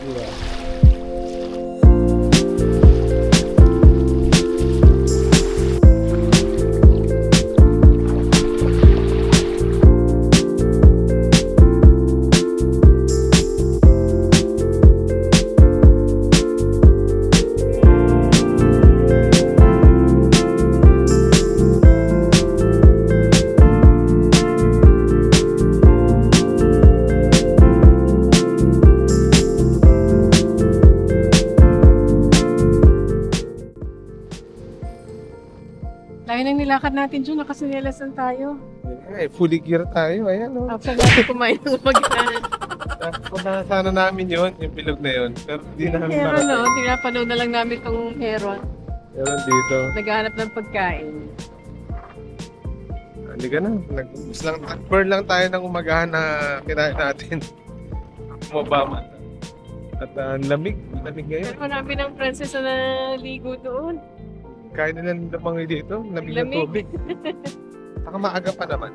Yeah. Layo nang nilakad natin dyan, nakasinelas lang tayo. Fully gear tayo. Ayan, oh. After natin kumain ng magitan. Punta sana namin yun, yung bilog na yun. Pero hindi namin Heron, no? marating. Tinapanood na lang namin tong Heron. Meron dito. Naghahanap ng pagkain. Hindi ka na. Burn lang tayo ng umagahan na kinain natin. Mababa. At lamig. Lamig ngayon. Pero marami ng Francis na naligo doon. Kain nila ng lamang dito. Lamig ng Lamig. tubig. Saka maaga pa naman.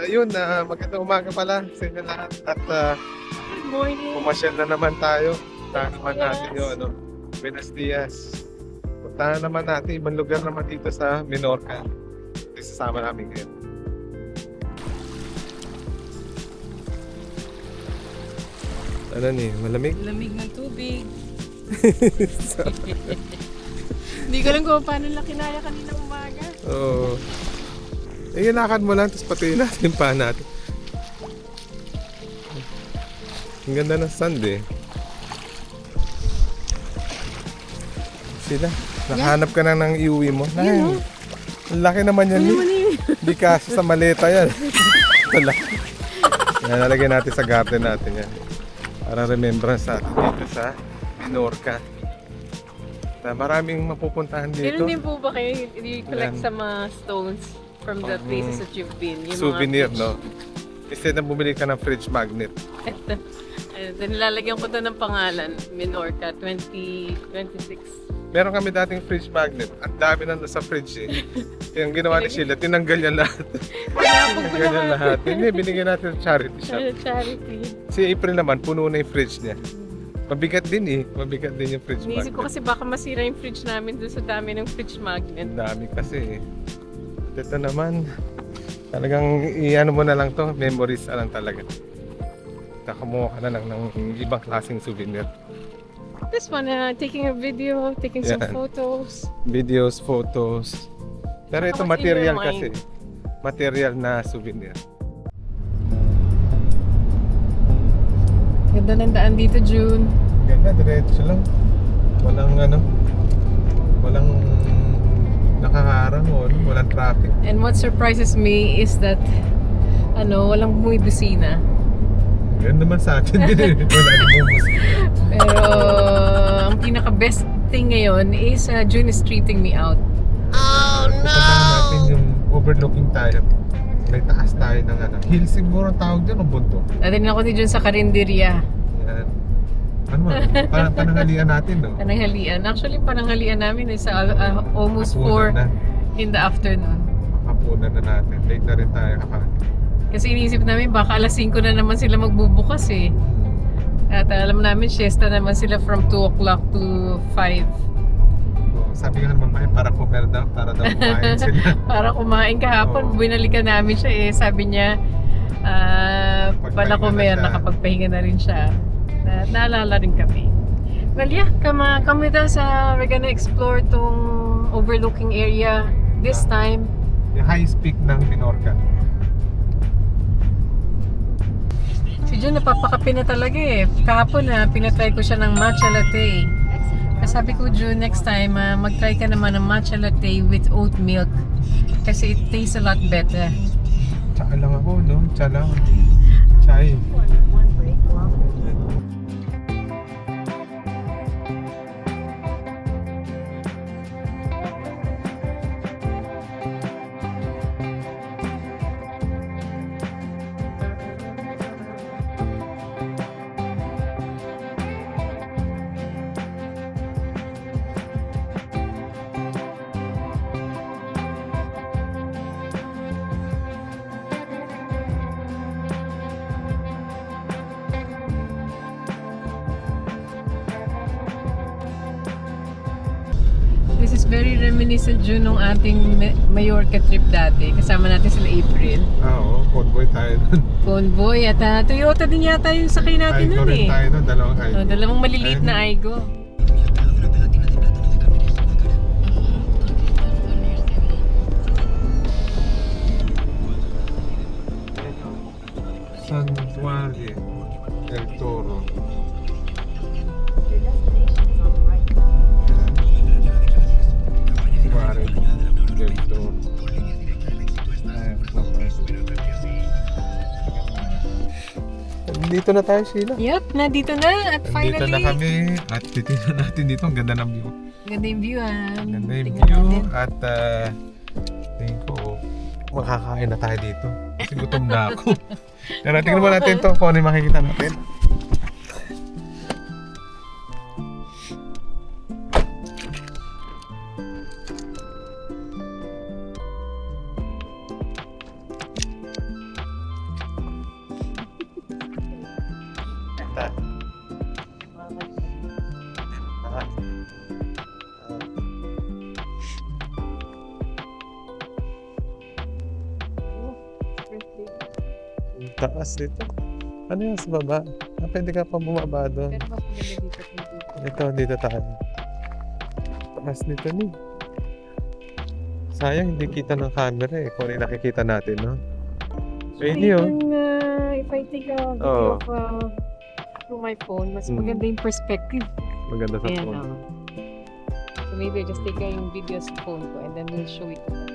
Yun, magandang umaga pala sa inyo lahat. At Good morning. pumasyal na naman tayo. Puntahan naman Buenos natin yung Buenos Dias. Puntahan naman natin ibang lugar naman dito sa Minorca. Isasama namin ngayon. Ano ni, malamig? Lamig ng tubig. Hindi ko lang kung paano lang kinaya kanina umaga. Oo. Ilakad mo lang, tapos patuloy natin pa natin. Ang ganda ng sand eh. Sila, nakahanap ka na ng iuwi mo. Ay, Yun, ang laki naman yan. Ano man yun? Hindi kasi sa maleta yan. Wala. Yan, nalagyan natin sa garden natin yan. Para remembrance natin dito sa Minorca. Maraming mapupuntahan dito. Meron din po ba kayo i-collect Ilan? sa mga stones from the places that you've been? Yung mga Souvenir, fridge. no? Instead na bumili ka ng fridge magnet. Ito, nilalagyan ko to ng pangalan, Minorca 2026. Meron kami dating fridge magnet. Ang dami na nasa fridge eh. Kaya ang ginawa ni Sheila, tinanggal niya lahat. Tinapon ko Tinanggal niya lahat. lahat. Hindi, binigyan natin sa charity shop. Charity. Si April naman, puno na yung fridge niya. Mabigat din eh. Mabigat din yung fridge Iniisip ko magnet. kasi baka masira yung fridge namin doon sa dami ng fridge magnet. Ang dami kasi eh. Ito naman, talagang i-ano mo na lang to, memories na lang talaga. Nakamuha ka na lang ng ibang klaseng souvenir. This one, taking a video, taking some Yan. photos. Videos, photos. Pero ito Tapos material in your kasi. Material na souvenir. Ganda ng daan dito, June. Ganda, diretso lang. Walang nakaharang o walang traffic. And what surprises me is that walang bumibisina. Ganun naman sa atin din eh. Wala namang bus. Pero ang pinaka-best thing ngayon is June is treating me out. Pupuntahan natin yung overlooking tayo. May taas tayo ng hill siguro ang tawag dyan o bundok. Natin ako ni June sa Carinderia. Yan. Ano mo? Pananghalian natin no? Pananghalian. Actually, pananghalian namin is almost 4 Hapunan na. in the afternoon. Hapunan na natin. Late na rin tayo kakain. Kasi iniisip namin baka alas 5 na naman sila magbubukas eh. At alam namin, siesta naman sila from 2 o'clock to 5. Sabi nga naman para daw, para daw kumain sila. Para kumain kahapon, Oo. binalikan namin siya eh. Sabi niya, pala Nakapagpahinga kumain, na siya. nakapagpahinga na rin siya. Naalala rin kami. Well yeah, come with us. We're gonna explore tong overlooking area this time. Yung highest peak ng Minorca. Si Jun napapakape na talaga eh. Kahapon pinatry ko siya ng matcha latte. Sabi ko, June, next time, mag-try ka naman ng matcha latte with oat milk. Kasi it tastes a lot better. Tsaka lang ako, no? Tsaka lang. Chai. very reminiscent June nung ating Mallorca trip dati. Kasama natin sila April. Oo, convoy tayo doon. Convoy at Toyota din yata yung sakay natin Aigo nun rin eh. tayo doon, dalawang Aigo. Oh, dalawang maliliit na Aigo. Santuario El Toro. Santuario del Toro. Dito na tayo, Sheila. Yep, nandito na at Dito finally. na kami at titignan natin dito. Ang ganda ng view. Ganda yung view ah. Ang ganda yung Tingnan view natin. at tingin ko makakain na tayo dito. Kasi gutom na ako. Pero tingnan mo natin to kung ano yung makikita natin. Taas dito. Ano yung sa baba? Pwede ka pa bumaba doon. Pero mas maganda dito kung dito. Dito tayo. Taas nito ni. Sayang hindi kita ng camera eh. Kung ano yung nakikita natin, no? Pwede yun. If I take a Oo. video through my phone, mas Mm. maganda yung perspective. Maganda sa Ayan, phone. oh. So maybe I just take yung video sa phone ko and then we'll show it to them.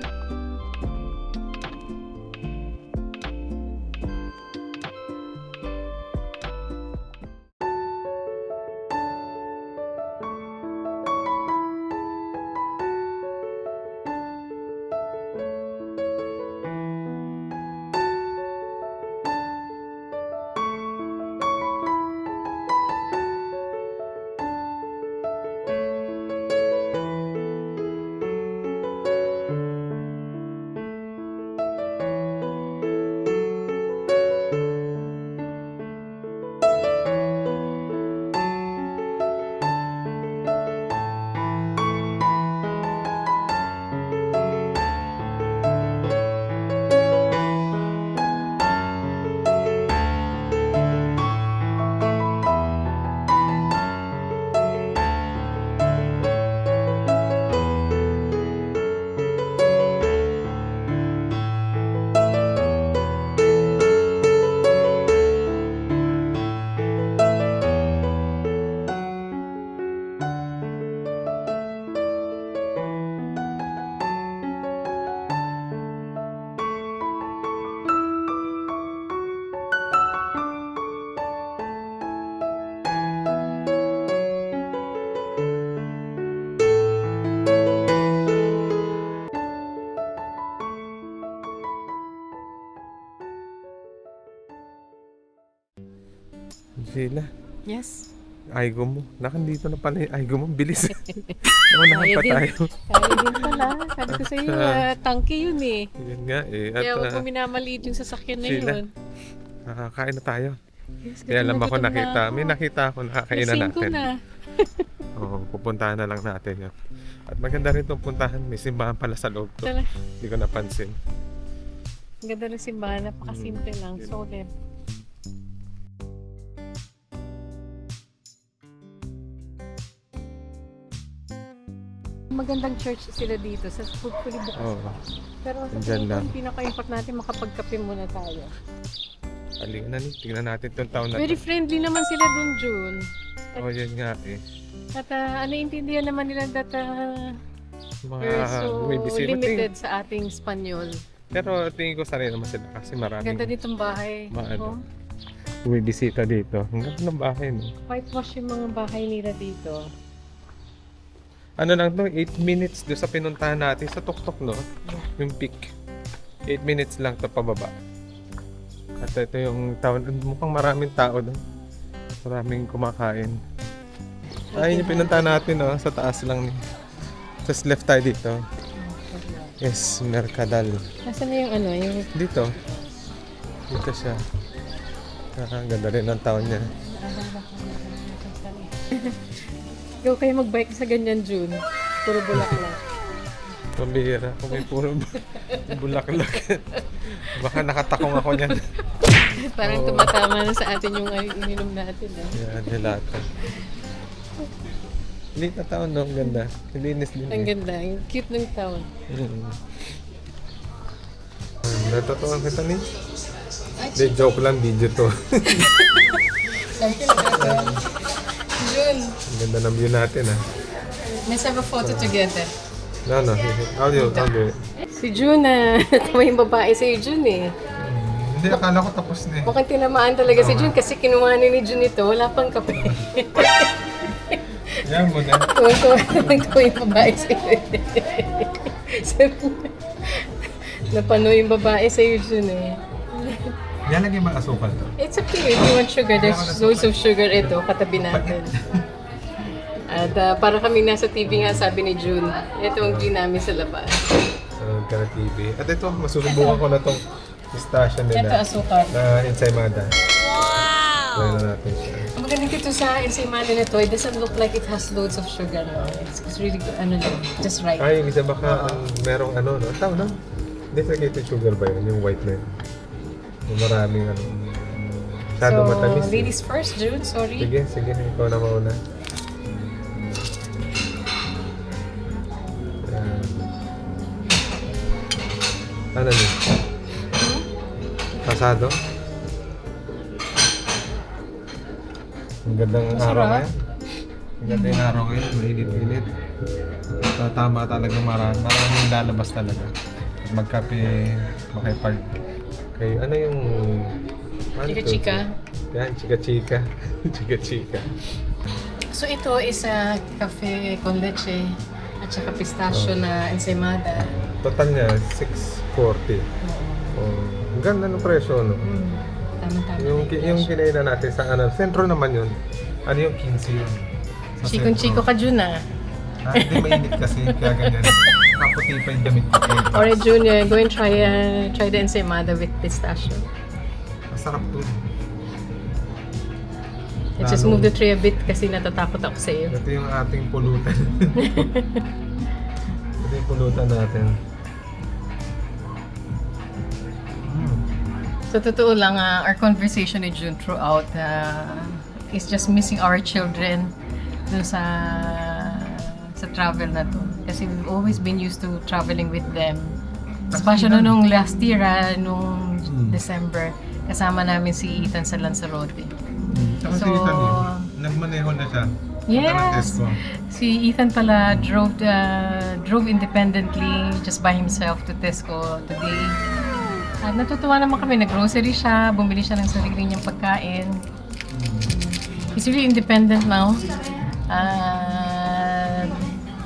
Sheila, Yes. Aigo mo. Nakandito na pala yung Aigo mo. Bilis. Naunahan Kaya pa din. tayo. Kaya din pala. Sabi ko sa iyo, tangke yun eh. Yun nga eh. At Kaya huwag mo minamaliit yung sasakyan na Sheila, yun. nakakain na tayo. Yes, Kaya alam ako gutom na nakita. ako. May nakita ako nakakainan Lasing ko natin. na. Oo, pupuntahan na lang natin yun. At maganda rin itong puntahan. May simbahan pala sa loob to. Tala. Hindi ko napansin. Ang ganda ng simbahan. Napakasimple lang. Yun. Solemn. Magandang church sila dito sa hopefully bukas. Oo. Pero sa Andyan tingin ko, lang. ang pinaka-import natin, makapagkape muna tayo. Halika na ni. Tingnan natin itong taon na Very to. friendly naman sila dun, June. Oo, yun nga eh. At naiintindihan naman nila that Mga we're so bumibisita. limited sa ating Espanyol. Pero tingin ko sarili naman sila kasi maraming Ganda ditong bahay. Maano. Oh, bumibisita dito. Ang ganda ng bahay, no? whitewash yung mga bahay nila dito. Ano lang to, 8 minutes doon sa pinuntahan natin sa tuktok, no? Yung peak. 8 minutes lang to pababa. At ito yung town. Mukhang maraming tao doon. Maraming kumakain. Ay, yung pinuntahan natin, no? Sa taas lang. Tapos left tayo dito. Yes, Mercadal. Nasaan na yung ano? Yung Dito. Dito siya. Ang ganda rin ng town niya. Ikaw kayo mag-bike sa ganyan, June. Puro bulaklak. Pambihira. Kung may puro bulaklak. Baka nakatakong ako niyan. Parang tumatama na sa atin yung ininom natin. Yan, nilata. Liit na taon, no? Ang ganda. Linis din. Ang ganda. Ang cute ng town. Natotoo kita ni? Hindi, joke lang. Video to. Sabi ko na June, Ang ganda ng view natin, ha? let's have a photo together. No. Audio. Si June tama yung babae sa'yo, June eh. Hindi, akala ko tapos na eh. Mukhang tinamaan talaga si June kasi kinuha ni June ito. Wala pang kape. Yan mo na. Tuwa yung babae sa'yo. Napano yung babae sa'yo, June eh. Yan lagi mga asukal to. It's up to you. If you want sugar, there's loads of sugar ito. Katabi natin. At para kami nasa TV nga, sabi ni June, ito ang view namin sa labas. Ka na TV. At ito, masusubukan ko na tong pistachio nila. Ito, asukal. Na ensaymada. Wow! Try na natin siya. Ang maganda dito sa ensaymada na to, it doesn't look like it has loads of sugar. No? It's really good, just right. Ay, yung isa baka merong ano, no? Tao, no? Hindi sa sugar ba yun? Yung white na yun. Yung maraming ano. Masyadong matamis. So, ladies first, June, sorry. Sige. Ikaw na mauna. Yan. Ano yun? Pasado? Ang gandang araw ngayon. Ang ganda yung araw ngayon. Mainit-init. Tama talagang maraming lalabas talaga. Magkape, makipag. Kay ano yung... Chika-chika. Yan, chika-chika. Chika-chika. So ito is cafe con leche at saka pistachio na ensaymada. Total niya, 640. Oh, ang ganda ng presyo, no? Tama-tama. Yung kinainan natin sa ano, sentro naman yun. Ano yung 15 yun? Sa Chikong-chiko sentro. ka, June Hindi mainit kasi, kaya ganyan. Kaputi pa yung damit ko. Alright, June, go and try the ensaymada with pistachio. Masarap to. Let's just move the tray a bit kasi natatakot ako sa iyo. Ito yung ating pulutan. Ito yung pulutan natin. So totoo lang, our conversation ni June throughout is just missing our children dun sa travel na to. Kasi we've always been used to traveling with them. Especially nung last year, nung December, kasama namin si Ethan sa Lanzarote. Saka si Ethan nagmaneho na siya. Yes! Si Ethan pala drove independently just by himself to Tesco today. At natutuwa naman kami, nag-grocery siya, bumili siya ng sarili niyang pagkain. He's really independent now.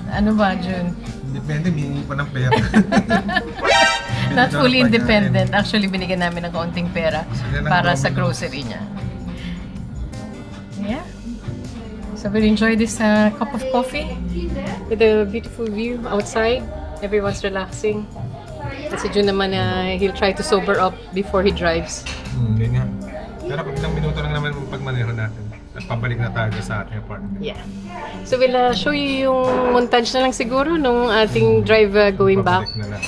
Ano ba, June? Independent, hihingi pa ng pera. Not fully independent. Actually, binigyan namin ng kaunting pera para sa grocery niya. Yeah. So we'll enjoy this cup of coffee with a beautiful view outside. Everyone's relaxing. At si June naman, he'll try to sober up before he drives. Yun nga. Pero kung ilang minuto lang naman pagmaneho natin. At pabalik na tayo sa ating apartment. Yeah. So we'll show you yung montage na lang siguro nung ating drive going back. Pabalik na lang.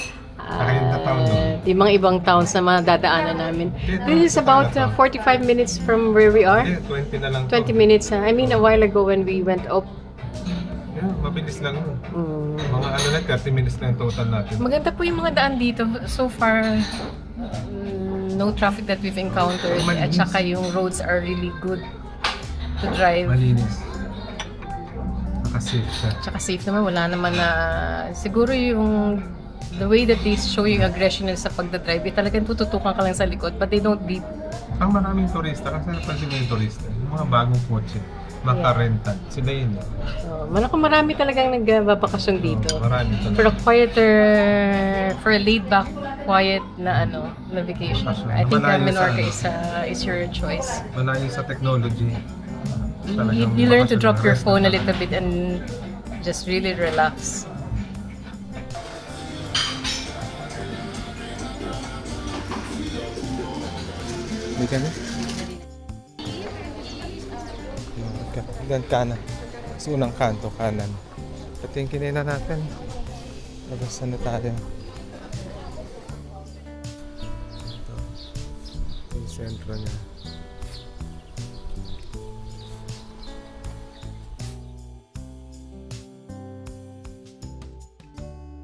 Nakayong town doon. Yung mga ibang towns na madadaanan namin. This is about 45 minutes from where we are. 20 na lang 20 minutes. I mean, a while ago when we went up. Yeah, mabilis lang yun. Mga ano lang, 30 minutes lang total natin. Maganda po yung mga daan dito. So far, no traffic that we've encountered. At saka yung roads are really good to drive. Malinis. Naka-safe siya. Tsaka safe naman, wala naman na... Siguro yung... The way that they show yung aggression nila sa pagdadrive, talagang tututukan ka lang sa likod, but they don't beat. Ang maraming turista, kasi napansin mo yung turista, yung mga bagong kotse, maka-rental, sila yun. Marami talagang nagbabakasyon dito. Marami For talaga. a quieter, for a laid-back, quiet na na vacation. I think Menorca is your choice. Malayo sa technology. You learn to drop your phone a little bit and just really relax. Hindi ka na? Diyan kanan. Sa unang kanto, kanan. Patingkinin na natin. Tapos ano tayo? Ito. Yung sentro niya.